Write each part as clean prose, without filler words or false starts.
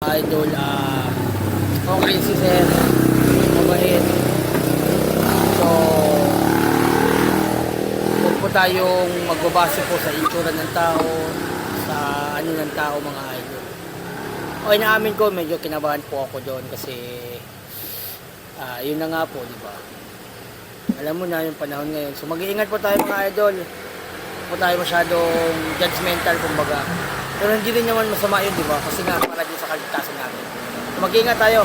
idol, okay si sir, mabait. So huwag po tayong magbabase po sa itsura ng tao, sa ano ng tao mga idol. Okay, naamin ko medyo kinabahan po ako doon kasi yun na nga po, di ba? Alam mo na yung panahon ngayon. So mag-iingat po tayo mga idol. Huwag po tayo masyadong judgmental kumbaga. Pero hindi rin naman masama yun, di ba? Kasi nga para din sa kaligtasan natin. So mag-iingat tayo.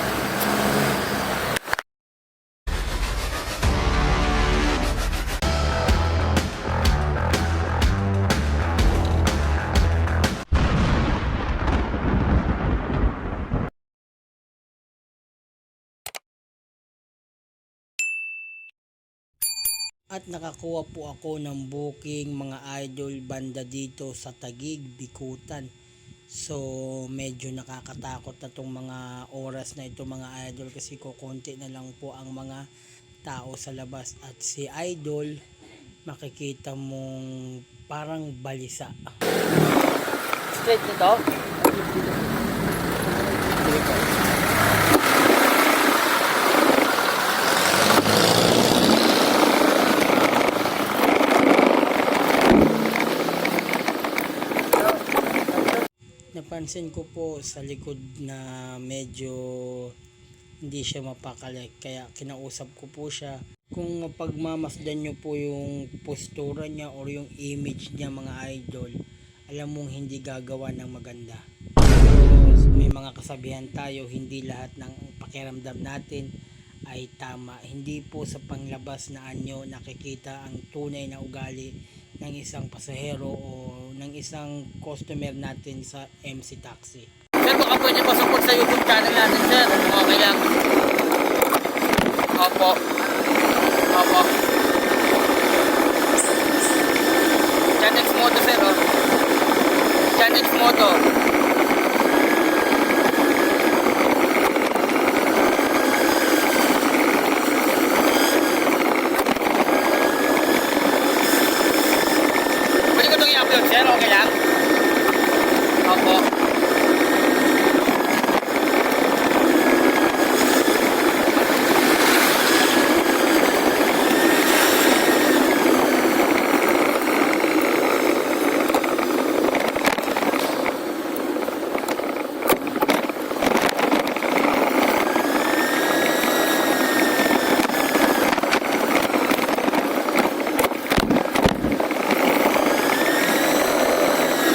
At nakakuha po ako ng booking mga idol banda dito sa Taguig, Bikutan. So medyo nakakatakot na tong mga oras na ito mga idol kasi kukunti na lang po ang mga tao sa labas. At si idol makikita mong parang balisa. Straight nito? Napansin ko po sa likod na medyo hindi siya mapakali kaya kinausap ko po siya. Kung mapagmamasdan nyo po yung postura niya or yung image niya mga idol, alam mong hindi gagawa ng maganda. So, may mga kasabihan tayo, hindi lahat ng pakiramdam natin ay tama. Hindi po sa panglabas na anyo nakikita ang tunay na ugali ng isang pasahero o ng isang customer natin sa MC Taxi. Sir, baka pwede pasuport sa YouTube channel natin, sir. Okay lang. Opo. Opo. Chanex Moto, sir, oh. Chanex Moto. Pwede ko itong i-upload, sir. Okay lang. Opo.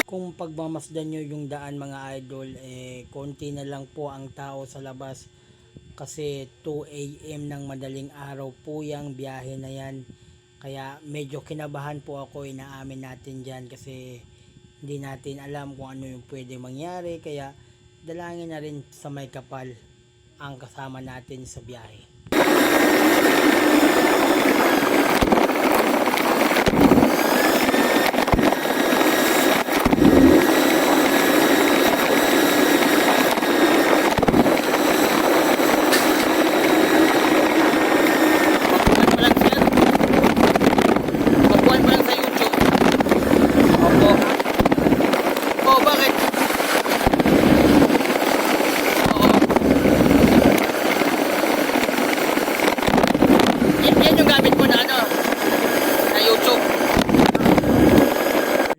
Kung pagmamasdan nyo yung daan mga idol, konti na lang po ang tao sa labas kasi 2 AM ng madaling araw po yung biyahe na yan. Kaya medyo kinabahan po ako, inaamin natin dyan kasi hindi natin alam kung ano yung pwede mangyari. Kaya dalangin na rin sa may kapal ang kasama natin sa biyahe.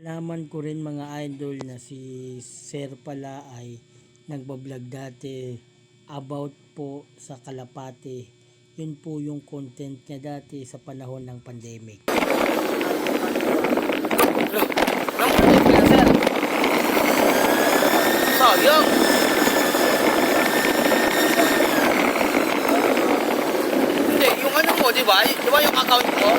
Nalaman ko rin mga idol na si Sir pala ay nagbablog dati about po sa Kalapate. Yun po yung content niya dati sa panahon ng pandemic. Sayang! Hindi, yung ano mo, di ba? Di ba yung account mo?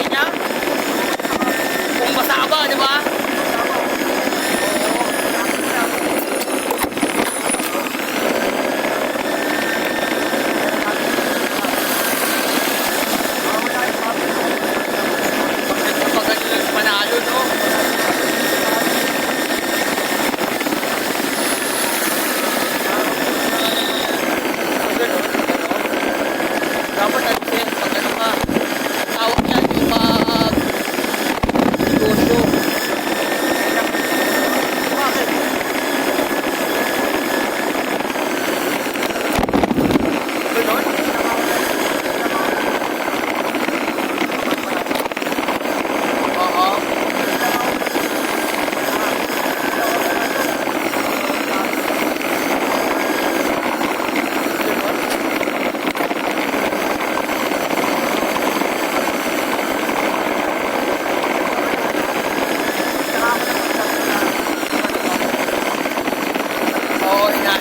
Niya? Kung basa ba, di ba? Panalo, no? Dapat ano sir, pag ano ka, tawag yan yung mag-negosyo. Bakit? Ganon? Oo. Oo, inahin.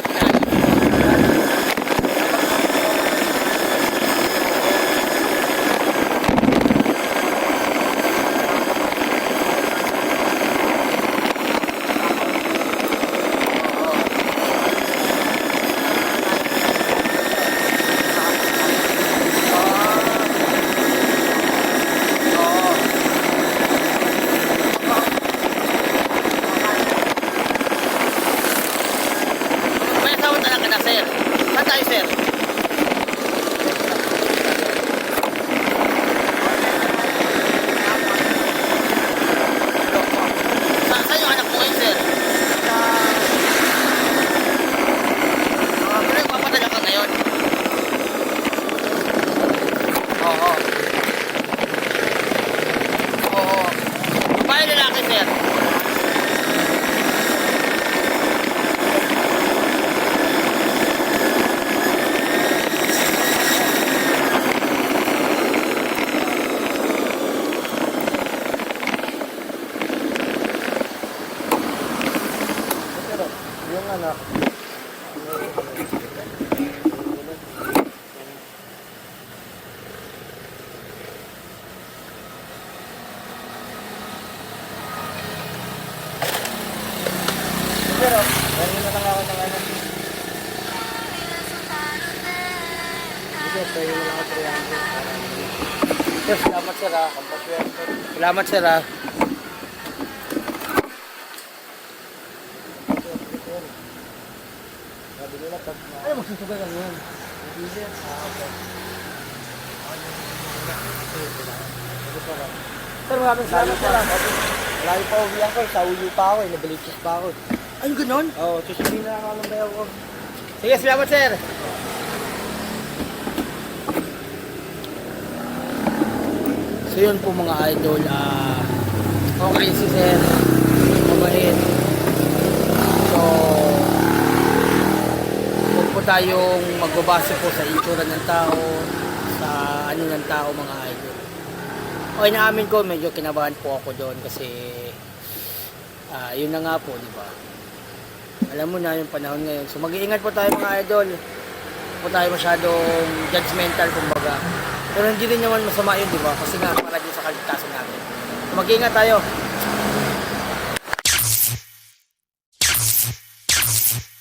May asawa talaga na, sir. Saan tayo, sir? Saan yung anak mo ngayon, sir? Pero nagpapadala ka ngayon? Oo. Oo. Babae lalaki, sir? Yung anak. Pero, meron na lang ako ng anak. Sige, pwede na lang ako 300. Sir, salamat sir ha. Salamat sir ha. Ay, magsusugal lang yan. Okay. Sir, maraming salamat sir. Malayo pa uwihan ko, sa uyo pa ako, nabalitis pa ako. Ay, ganon? Oo, susunod na lang ako ng bayaw ko. Sige, salamat sir. So yun po mga idol, okay si sir, mabait. So, huwag po tayong magbabase po sa itsura ng tao, sa ano ng tao mga idol. Okay, naamin ko, medyo kinabahan po ako doon kasi yun na nga po, di ba? Alam mo na yung panahon ngayon. So mag-iingat po tayo mga idol. Huwag po tayo masyadong judgmental kumbaga. Pero hindi rin naman masama yun, di ba? Kasi nga para din sa kaligtasan natin. So mag-iingat tayo.